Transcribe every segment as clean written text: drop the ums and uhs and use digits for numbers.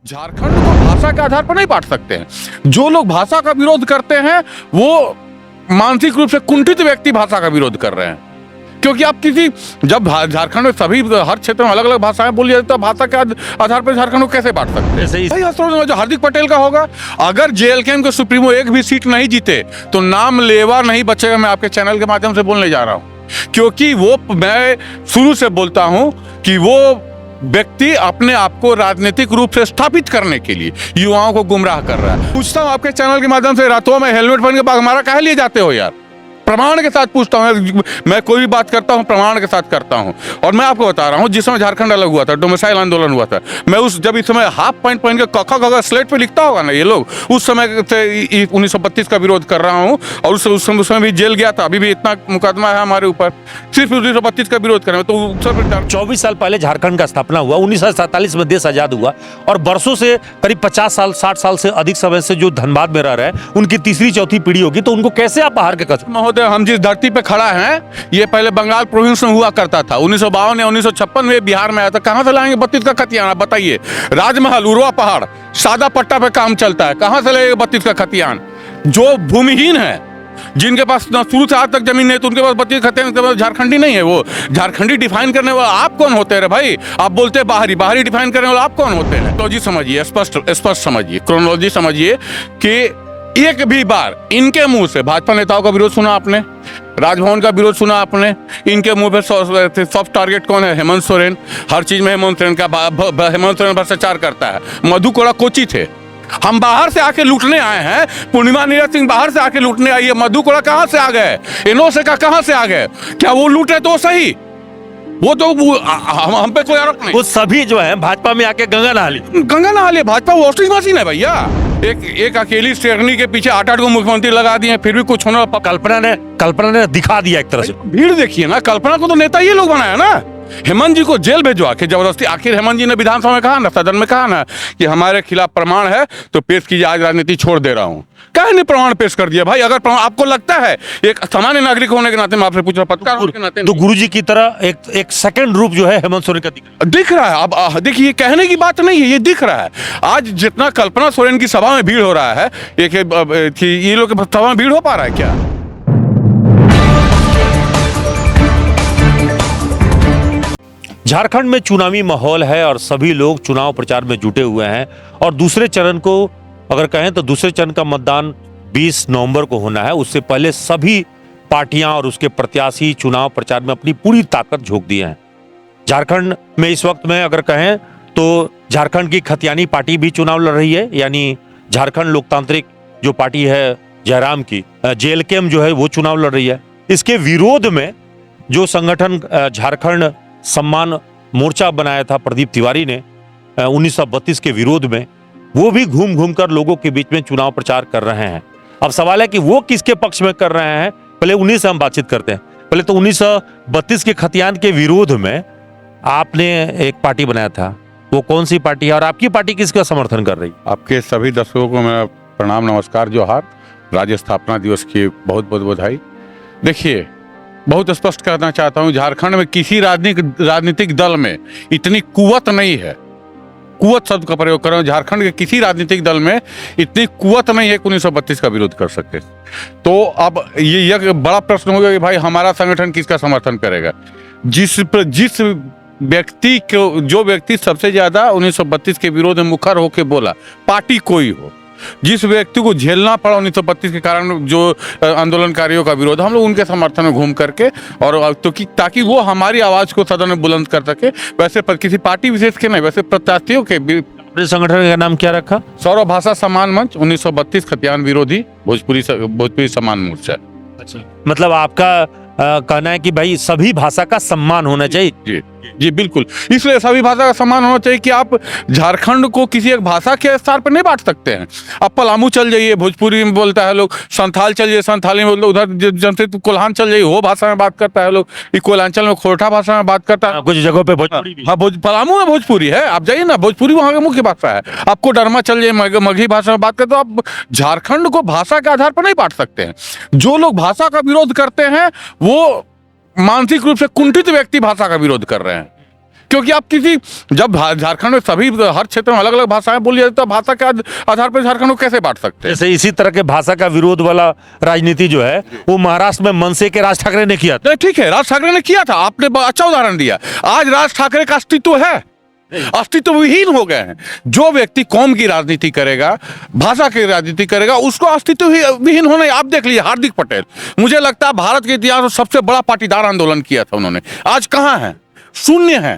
झारखंड को भाषा के आधार पर नहीं बांट सकते हैं। जो लोग भाषा का विरोध करते हैं वो मानसिक रूप से कुंठित व्यक्ति भाषा का विरोध कर रहे हैं। क्योंकि आप किसी जब झारखंड में सभी हर क्षेत्र में अलग अलग भाषाएं बोली जाती है तो भाषा के आधार पर झारखंड को कैसे बांट सकते हैं? भाई असर जो हार्दिक पटेल का होगा, अगर जेएलकेएम के सुप्रीमो एक भी सीट नहीं जीते तो नाम लेवा नहीं बचेगा। मैं आपके चैनल के माध्यम से बोलने जा रहा हूँ, क्योंकि वो मैं शुरू से बोलता हूँ कि वो व्यक्ति अपने आप को राजनीतिक रूप से स्थापित करने के लिए युवाओं को गुमराह कर रहा है। पूछता हूं आपके चैनल के माध्यम से, रातों में हेलमेट पहन के बाद हमारा काहे लिए जाते हो यार? प्रमाण के साथ पूछता हूं, मैं कोई भी बात करता हूं प्रमाण के साथ करता हूं। और मैं आपको बता रहा हूं, जिस समय झारखंड अलग हुआ था, डोमिसाइल आंदोलन हुआ था, मैं जब इस समय हाफ पैंट पहन के कखा स्लेट पे लिखता होगा ना ये लोग, उस समय से 1932 का विरोध कर रहा हूं। और उस समय भी जेल गया था, अभी भी इतना मुकदमा है हमारे ऊपर, सिर्फ 1932 का विरोध करें तो 24 साल पहले झारखंड का स्थापना हुआ, 1947 में देश आजाद हुआ और बरसों से करीब 50 साल 60 साल से अधिक समय से जो धनबाद में रह रहे हैं उनकी तीसरी चौथी पीढ़ी होगी, तो उनको कैसे आप बाहर के कस महोदय, हम जिस धरती पे खड़ा हैं ये पहले बंगाल प्रोविंस में हुआ करता था। 1952 या 1956 में बिहार में आया था। कहां से लाएंगे 32 का खतियान? बताइए। राजमहल, उरवा पहाड़, सादा पट्टा पे काम चलता है, कहां से लाएंगे 32 का खतियान? जो भूमिहीन है, जिनके पास शुरू से आज तक जमीन नहीं तो उनके पास 32 खतियान झारखंडी नहीं है। वो झारखंडी डिफाइन करने वाला आप कौन होते हैं भाई? आप बोलते हैं बाहरी डिफाइन करने वाला आप कौन होते हैं? तो जी समझिए, स्पष्ट समझिए, क्रोनोलॉजी समझिए कि एक भी बार इनके मुंह से भाजपा नेताओं का विरोध सुना आपने? राजभवन का विरोध सुना आपने? इनके मुंह पे सॉफ्ट टारगेट कौन है? हेमंत सोरेन। हर चीज में हेमंत सोरेन का हेमंत सोरेन भ्रष्टाचार करता है। मधु कोड़ा कोची थे, हम बाहर से आके लूटने आए हैं। पूर्णिमा नीरज सिंह बाहर से आके लूटने आई है। मधु कोड़ा कहां से आ गए? एनओसे का कहां से आ गए? क्या वो लूटे तो सही? वो तो हम पे कोई आरोप नहीं। वो सभी जो है भाजपा में आके गंगा नहा ली। भाजपा वॉशिंग मशीन है भैया। एक अकेली शेरनी के पीछे 8-8 को मुख्यमंत्री लगा दिए, फिर भी कुछ होना। कल्पना ने दिखा दिया एक तरह से। भीड़ देखिए ना, कल्पना को तो नेता ये लोग बनाया ना। हेमंत जी को जेल भेजवा के जबरदस्ती। आखिर हेमंत जी ने विधानसभा में कहा ना, सदन में कहा ना कि हमारे खिलाफ प्रमाण है तो पेश कीजिए, आज राजनीति छोड़ दे रहा हूं। कहे नहीं प्रमाण पेश कर दिया भाई? अगर प्रमाण आपको लगता है, एक सामान्य नागरिक होने के नाते मैं आपसे पूछ रहा, पत्रकार होने के नाते, तो गुरुजी की तरह एक सेकंड रूप जो है हेमंत सोरेन का दिख रहा है। अब देखिए, कहने की बात नहीं है, ये दिख रहा है। आज जितना कल्पना सोरेन की सभा में भीड़ हो रहा है, ये लोग की सभा में भीड़ हो पा रहा है क्या? झारखंड में चुनावी माहौल है और सभी लोग चुनाव प्रचार में जुटे हुए हैं। और दूसरे चरण को अगर कहें तो दूसरे चरण का मतदान 20 नवंबर को होना है। उससे पहले सभी पार्टियां और उसके प्रत्याशी चुनाव प्रचार में अपनी पूरी ताकत झोंक दिए हैं। झारखंड में इस वक्त में अगर कहें तो झारखंड की खतियानी पार्टी भी चुनाव लड़ रही है, यानी झारखंड लोकतांत्रिक जो पार्टी है जयराम की, जेएलकेएम जो है वो चुनाव लड़ रही है। इसके विरोध में जो संगठन झारखंड सम्मान मोर्चा बनाया था प्रदीप तिवारी ने 1932 के विरोध में, वो भी घूम घूम कर लोगों के बीच में चुनाव प्रचार कर रहे हैं। अब सवाल है कि वो किसके पक्ष में कर रहे हैं। पहले उन्हीं से हम बातचीत करते हैं। पहले तो 1932 के खतियान के विरोध में आपने एक पार्टी बनाया था, वो कौन सी पार्टी है और आपकी पार्टी किसका समर्थन कर रही है? आपके सभी दर्शकों को मेरा प्रणाम, नमस्कार, जोहार। राज्य स्थापना दिवस की बहुत बहुत बधाई। देखिए, बहुत स्पष्ट करना चाहता हूं, झारखंड में किसी राजनीतिक दल में इतनी कुवत नहीं है। कुवत शब्द का प्रयोग कर रहा हूं। झारखंड के किसी राजनीतिक दल में इतनी कुवत नहीं है कि 1932 का विरोध कर सके। तो अब ये बड़ा प्रश्न होगा कि भाई हमारा संगठन किसका समर्थन करेगा? जिस व्यक्ति को, जो व्यक्ति सबसे ज्यादा 1932 के विरोध में मुखर होकर बोला, पार्टी कोई हो, जिस व्यक्ति को झेलना पड़ा 1932 के कारण जो आंदोलनकारियों का विरोध, हम लोग उनके समर्थन में घूम करके और तो ताकि वो हमारी आवाज को सदन में बुलंद कर सके। वैसे किसी पार्टी विशेष के नहीं, वैसे प्रत्याशियों के। अपने संगठन का नाम क्या रखा? सौरभ भाषा सम्मान मंच, 1932 खतियान विरोधी भोजपुरी सम्मान मोर्चा। अच्छा, मतलब आपका कहना है कि भाई सभी भाषा का सम्मान होना चाहिए। जी बिल्कुल, इसलिए सभी भाषा का सम्मान होना चाहिए कि आप झारखंड को किसी एक भाषा के स्तर पर नहीं बांट सकते हैं। आप पलामू चल जाइए, भोजपुरी में बोलता है लोग। संथाल चल जाइए, संथाली में उधर जमशेदपुर कोल्हान चल जाइए, वो भाषा में बात करता है लोग। कोयलांचल में खोरठा भाषा में बात करता है। कुछ जगहों पे भोजपुरी भी। हाँ, पलामू में भोजपुरी है, आप जाइए ना, भोजपुरी वहाँ की मुख्य भाषा है। आपको डरमा चल जाइए, मगही भाषा में बात करते, तो आप झारखंड को भाषा के आधार पर नहीं बांट सकते हैं। जो लोग भाषा का विरोध करते हैं वो मानसिक रूप से कुंठित व्यक्ति भाषा का विरोध कर रहे हैं। क्योंकि आप किसी जब झारखंड में सभी हर क्षेत्र में अलग अलग भाषाएं बोली जाती तो भाषा के आधार पर झारखंड को कैसे बांट सकते हैं? जैसे इसी तरह के भाषा का विरोध वाला राजनीति जो है वो महाराष्ट्र में मनसे के राज ठाकरे ने किया था। नहीं, ठीक है, राज ठाकरे ने किया था, आपने अच्छा उदाहरण दिया। आज राज ठाकरे का अस्तित्व है, अस्तित्व विहीन हो गए हैं। जो व्यक्ति कौम की राजनीति करेगा, भाषा की राजनीति करेगा, उसको अस्तित्व विहीन होना। आप देख लीजिए हार्दिक पटेल, मुझे लगता है भारत के इतिहास में सबसे बड़ा पाटीदार आंदोलन किया था उन्होंने, आज कहां है? शून्य है।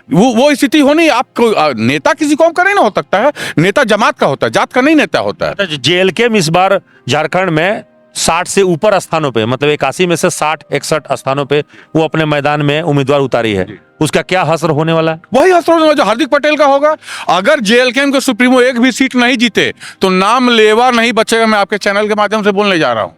वो स्थिति होनी। आपको नेता किसी कौम का नहीं ना हो सकता है, नेता जमात का होता है, जात का नहीं नेता होता है। जेएलके में इस बार झारखंड में 60 से ऊपर स्थानों पे, मतलब 81 में से 60-61 स्थानों पे वो अपने मैदान में उम्मीदवार उतारी है। उसका क्या असर होने वाला है? वही असर होने वाला जो हार्दिक पटेल का होगा। अगर जेएलके के सुप्रीमो एक भी सीट नहीं जीते तो नाम लेवा नहीं बचेगा। मैं आपके चैनल के माध्यम से बोलने जा रहा हूं,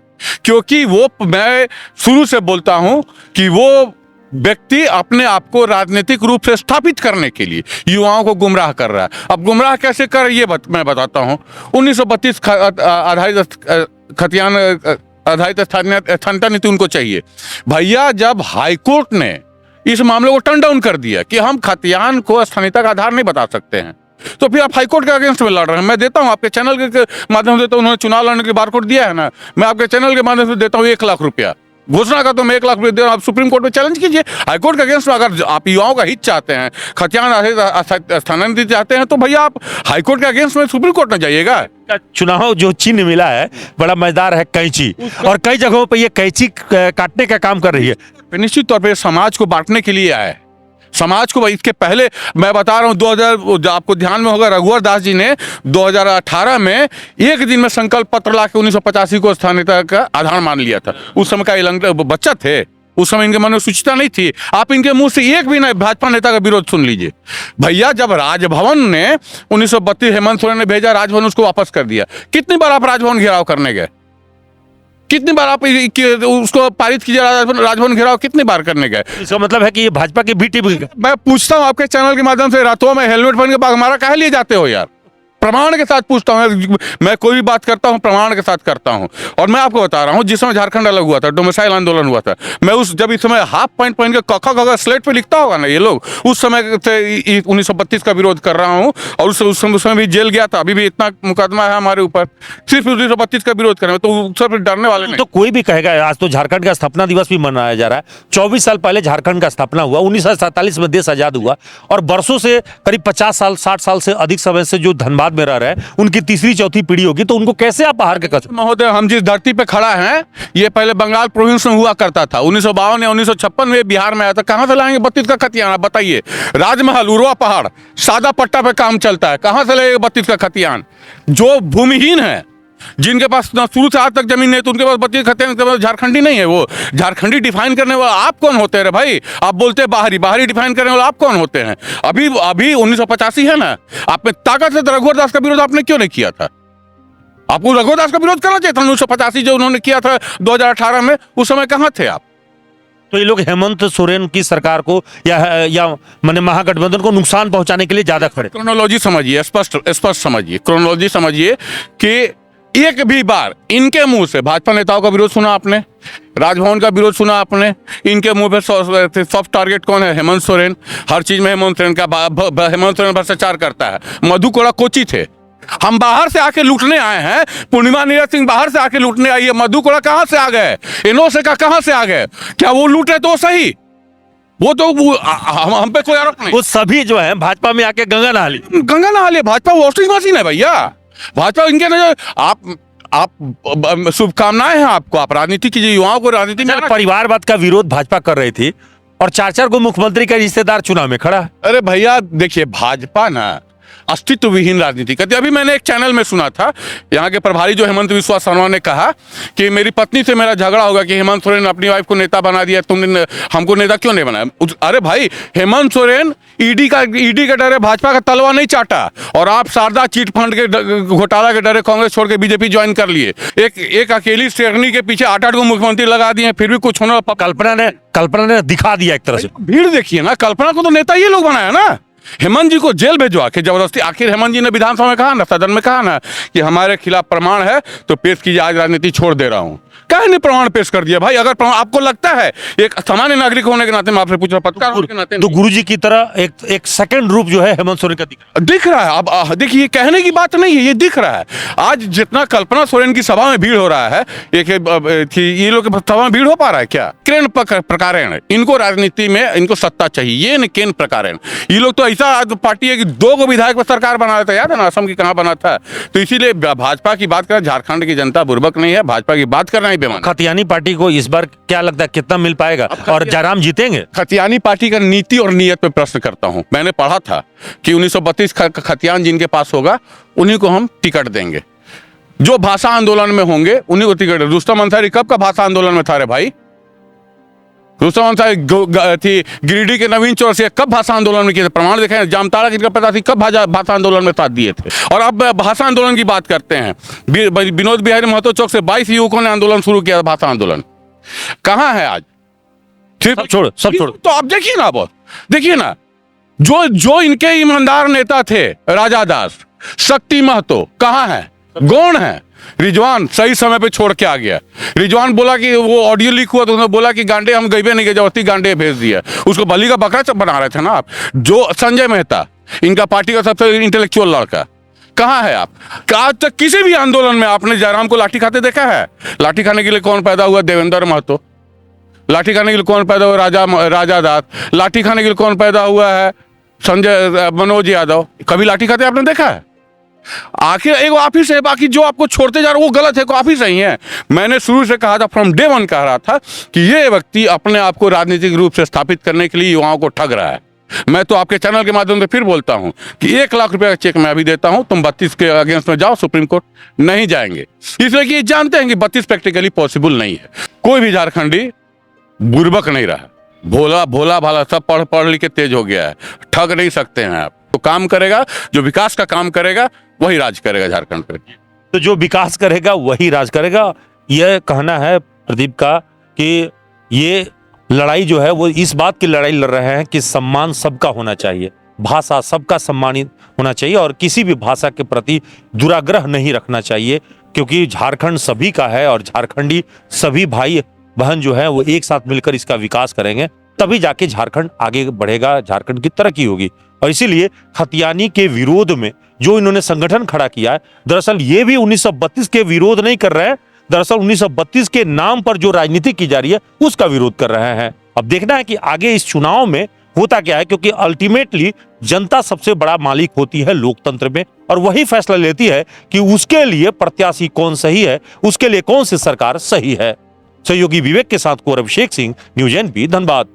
क्योंकि मैं शुरू से बोलता हूं कि वो व्यक्ति अपने आप को राजनीतिक रूप से स्थापित करने के लिए युवाओं को गुमराह कर रहा है। अब गुमराह कैसे कर, ये मैं बताता हूं। 1932 आधारित खतियान आधारित स्थानीयता नीति उनको चाहिए। भैया, जब हाईकोर्ट ने इस मामले को टर्न डाउन कर दिया कि हम खतियान को स्थानीयता का आधार नहीं बता सकते हैं, तो फिर आप हाईकोर्ट के अगेंस्ट में लड़ रहे हैं। मैं देता हूं आपके चैनल के माध्यम से, तो उन्होंने चुनाव लड़ने के बारकोड दिया है ना, मैं आपके चैनल के माध्यम से देता हूं 1 लाख रुपया घोषणा का। तो मैं 1 लाख रुपये दे रहा हूं, आप सुप्रीम कोर्ट में चैलेंज कीजिए। हाईकोर्ट के अगेंस्ट में अगर आप युवाओं का हित चाहते हैं, खतियान स्थानांतरित चाहते हैं, तो भैया आप हाईकोर्ट के अगेंस्ट में सुप्रीम कोर्ट में जाइएगा। चुनाव जो चिन्ह मिला है बड़ा मजेदार है, कैंची, और कई जगहों पे ये कैंची काटने का काम कर रही है। निश्चित तौर पर समाज को बांटने के लिए आया है, समाज को। इसके पहले मैं बता रहा हूं 2000, आपको ध्यान में होगा, रघुवर दास जी ने 2018 में एक दिन में संकल्प पत्र ला के 1985 को स्थानीयता का आधार मान लिया था। उस समय का बच्चा थे, उस समय इनके मन में सूचिता नहीं थी। आप इनके मुंह से एक भी नहीं भाजपा नेता का विरोध सुन लीजिए। भैया, जब राजभवन ने 1932 हेमंत सोरेन ने भेजा, राजभवन उसको वापस कर दिया। कितनी बार आप राजभवन घेराव करने गए? कितनी बार आप उसको पारित कीजिए, राजभवन घेराव कितनी बार करने गए? इसका मतलब है कि ये भाजपा की बी टीम। मैं पूछता हूं आपके चैनल के माध्यम से, रातों में हेलमेट पहन के हमारा काहे लिए जाते हो यार? प्रमाण के साथ पूछता हूं, मैं कोई भी बात करता हूं प्रमाण के साथ करता हूं। और मैं आपको बता रहा हूं, जिस समय झारखंड अलग हुआ था, डोमिसाइल आंदोलन हुआ था, मैं जब इस समय हाफ पैंट पहन के कखा स्लेट पे लिखता होगा ना ये लोग, उस समय से 1932 का विरोध कर रहा हूं। और उस समय भी जेल गया था, अभी भी इतना मुकदमा है हमारे ऊपर, सिर्फ 1932 का विरोध कर रहे हैं। तो उस पर डरने वाले नहीं। तो कोई भी कहेगा, आज तो झारखंड का स्थापना दिवस भी मनाया जा रहा है। 24 साल पहले झारखंड का स्थापना हुआ, 1947 में देश आजाद हुआ, और बरसों से करीब 50 साल 60 साल से अधिक समय से जो धनबाद में रह रहे हैं, उनकी तीसरी चौथी पीढ़ी होगी, तो उनको कैसे आप बाहर के कर? महोदय, हम जिस धरती पे खड़ा हैं, ये पहले बंगाल प्रोविंस में हुआ करता था। 1952 या 1956 में बिहार में आया था। कहां से लाएंगे 32 का खतियान? आप बताइए। राजमहल, उरवा पहाड़, सादा पट्टा पे काम चलता है, कहां से लाएंगे 32 का खतियान? जो भूमिहीन है, जिनके पास शुरू से आज तक जमीन नहीं, तो उनके पास 32 खतियान। झारखंडी नहीं है वो। झारखंडी डिफाइन करने वाला आप कौन होते हैं भाई? आप बोलते हैं बाहरी डिफाइन करने वाला आप कौन होते हैं? अभी 1985 है ना, आप में ताकत से रघुवर दास का विरोध आपने क्यों नहीं किया था? आपको रघुवर दास का विरोध करना चाहिए था। 1985 जो उन्होंने किया था 2018 में, उस समय कहां थे आप? तो ये लोग हेमंत सोरेन की सरकार को या माने महागठबंधन को नुकसान पहुंचाने के लिए ज्यादा खड़े। क्रोनोलॉजी समझिए, स्पष्ट समझिए, क्रोनोलॉजी समझिए कि एक भी बार इनके मुंह से भाजपा नेताओं का विरोध सुना आपने? राजभवन का विरोध सुना आपने? इनके मुंह पे सॉफ्ट टारगेट कौन है? हेमंत सोरेन। हर चीज में हेमंत सोरेन का, हेमंत सोरेन भ्रष्टाचार करता है। मधु कोड़ा कोची थे, हम बाहर से आके लूटने आए हैं। पूर्णिमा नीरज सिंह बाहर से आके लूटने आई है। मधु कोड़ा कहां से आ गए? एनओसे का कहां से आ गए? क्या वो लूटे तो सही? वो तो हम पे कोई आरोप नहीं। वो सभी जो है भाजपा में आके गंगा नहा ली। भाजपा वॉशिंग मशीन है भैया। भाजपा इनके नजर आप शुभकामनाएं हैं आपको। आप राजनीति कीजिए, युवाओं को राजनीति में। परिवारवाद का विरोध भाजपा कर रही थी, और 4 को मुख्यमंत्री का रिश्तेदार चुनाव में खड़ा है। अरे भैया देखिए, भाजपा ना अस्तित्व विहीन राजनीति करती। अभी मैंने एक चैनल में सुना था, यहाँ के प्रभारी जो हेमंत बिस्वा शर्मा ने कहा कि मेरी पत्नी से मेरा झगड़ा होगा कि हेमंत सोरेन ने अपनी वाइफ को नेता बना दिया, तुमने हमको नेता क्यों नहीं बनाया? अरे भाई, हेमंत सोरेन ईडी के डरे भाजपा का तलवा नहीं चाटा, और आप शारदा चिट फंड के घोटाला के डरे कांग्रेस छोड़ के बीजेपी ज्वाइन कर लिए। एक अकेली शेरनी के पीछे 8 को मुख्यमंत्री लगा दिए, फिर भी कुछ होना। कल्पना ने दिखा दिया एक तरह से। भीड़ देखिए ना, कल्पना को तो नेता ये लोग बनाया ना। हेमंत जी को जेल भेजवा के जबरदस्ती। आखिर हेमंत जी ने विधानसभा में कहा ना, सदन में कहा ना कि हमारे खिलाफ प्रमाण है तो पेश कीजिए, आज राजनीति छोड़ दे रहा हूं। कहे नहीं प्रमाण पेश कर दिया भाई? अगर आपको लगता है, एक सामान्य नागरिक होने के नाते मैं आपसे पूछ रहा, पत्रकार होने के नाते तो गुरुजी की तरह एक सेकंड रूप जो है हेमंत सोरेन का दिख रहा है। अब देखिए, कहने की बात नहीं है, ये दिख रहा है। आज जितना कल्पना सोरेन की सभा में भीड़ हो रहा है, ये लोग की सभा में भीड़ हो पा रहा है क्या? केन प्रकारेण, इनको राजनीति में इनको सत्ता चाहिए, ये केन प्रकारेण। ये लोग तो ऐसा पार्टी है कि 2 को विधायक पर सरकार बना था, याद है ना असम की कहां बना था? तो इसीलिए भाजपा की बात करें, झारखंड की जनता बुर्बक नहीं है, भाजपा की बात करना ही बेमान। खतियानी पार्टी को इस बार क्या लगता है कितना मिल पाएगा और जयराम जीतेंगे? खतियानी पार्टी का नीति और नीयत पे प्रश्न करता हूं। मैंने पढ़ा था कि 1932 खतियान जिनके पास होगा उन्हीं को हम टिकट देंगे, जो भाषा आंदोलन में होंगे उन्हीं को टिकट। रुस्तम अंसारी कब का भाषा आंदोलन में था रे भाई? रुस्तम अंसारी थी गिरिडीह के नवीन चौरसिया कब भाषा आंदोलन में किए थे? प्रमाण देखें। जामताड़ा की पता थी कब भाषा आंदोलन में साथ दिए थे। और अब भाषा आंदोलन की बात करते हैं, विनोद बिहारी महतो चौक से 22 युवकों ने आंदोलन शुरू किया, भाषा आंदोलन कहां है आज? सब छोड़। तो आप देखिए ना, बहुत देखिए ना, जो इनके ईमानदार नेता थे, राजा दास, शक्ति महतो कहां है? गौण है। रिजवान सही समय पे छोड़ के आ गया। रिजवान बोला कि वो ऑडियो लीक हुआ तो उन्होंने बोला कि गांडे हम गईबे नहीं गए, जबरदस्ती गांडे भेज दिया। उसको बलि का बकरा बना रहे थे ना आप। जो संजय मेहता, इनका पार्टी का सबसे इंटेलेक्चुअल लड़का, कहां है आप? आज तक किसी भी आंदोलन में आपने जयराम को लाठी खाते देखा है? लाठी खाने के लिए कौन पैदा हुआ? देवेंद्र महतो। लाठी खाने के लिए कौन पैदा हुआ? राजा दास। लाठी खाने के लिए कौन पैदा हुआ है? मनोज यादव। कभी लाठी खाते आपने देखा है? आखिर एक आप ही से, बाकी जो आपको छोड़ते जा रहे वो गलत है, को आप ही सही है। मैंने शुरू से कहा था, फ्रॉम डे 1 कह रहा था कि ये व्यक्ति अपने आप को राजनीतिक रूप से स्थापित करने के लिए युवाओं को ठग रहा है। मैं तो आपके चैनल के माध्यम से फिर बोलता हूं कि 1 लाख रुपए का चेक मैं अभी देता हूं, तुम 32 के अगेंस्ट में जाओ, सुप्रीम कोर्ट नहीं जाएंगे, इसलिए कि जानते हैं कि 32 प्रैक्टिकली पॉसिबल नहीं है। कोई भी झारखंडी बुर्बक नहीं रहा, भोला भाला सब पढ़ लिख के तेज हो गया है। ठग नहीं सकते हैं आप। तो काम करेगा, जो विकास का काम करेगा वही राज करेगा झारखंड पे। तो जो विकास करेगा वही राज करेगा, यह कहना है प्रदीप का कि ये लड़ाई जो है वो इस बात की लड़ाई लड़ रहे हैं कि सम्मान सबका होना चाहिए, भाषा सबका सम्मानित होना चाहिए और किसी भी भाषा के प्रति दुराग्रह नहीं रखना चाहिए, क्योंकि झारखंड सभी का है और झारखंडी सभी भाई बहन जो है वो एक साथ मिलकर इसका विकास करेंगे, तभी जाके झारखंड आगे बढ़ेगा, झारखंड की तरक्की होगी। और इसीलिए खतियानी के विरोध में जो इन्होंने संगठन खड़ा किया है, दरअसल ये भी 1932 के विरोध नहीं कर रहे हैं, दरअसल 1932 के नाम पर जो राजनीति की जा रही है उसका विरोध कर रहे हैं। अब देखना है कि आगे इस चुनाव में होता क्या है, क्योंकि अल्टीमेटली जनता सबसे बड़ा मालिक होती है लोकतंत्र में और वही फैसला लेती है कि उसके लिए प्रत्याशी कौन सही है, उसके लिए कौन सी सरकार सही है। सहयोगी विवेक के साथ को अभिषेक सिंह, न्यूज़ NP, धनबाद।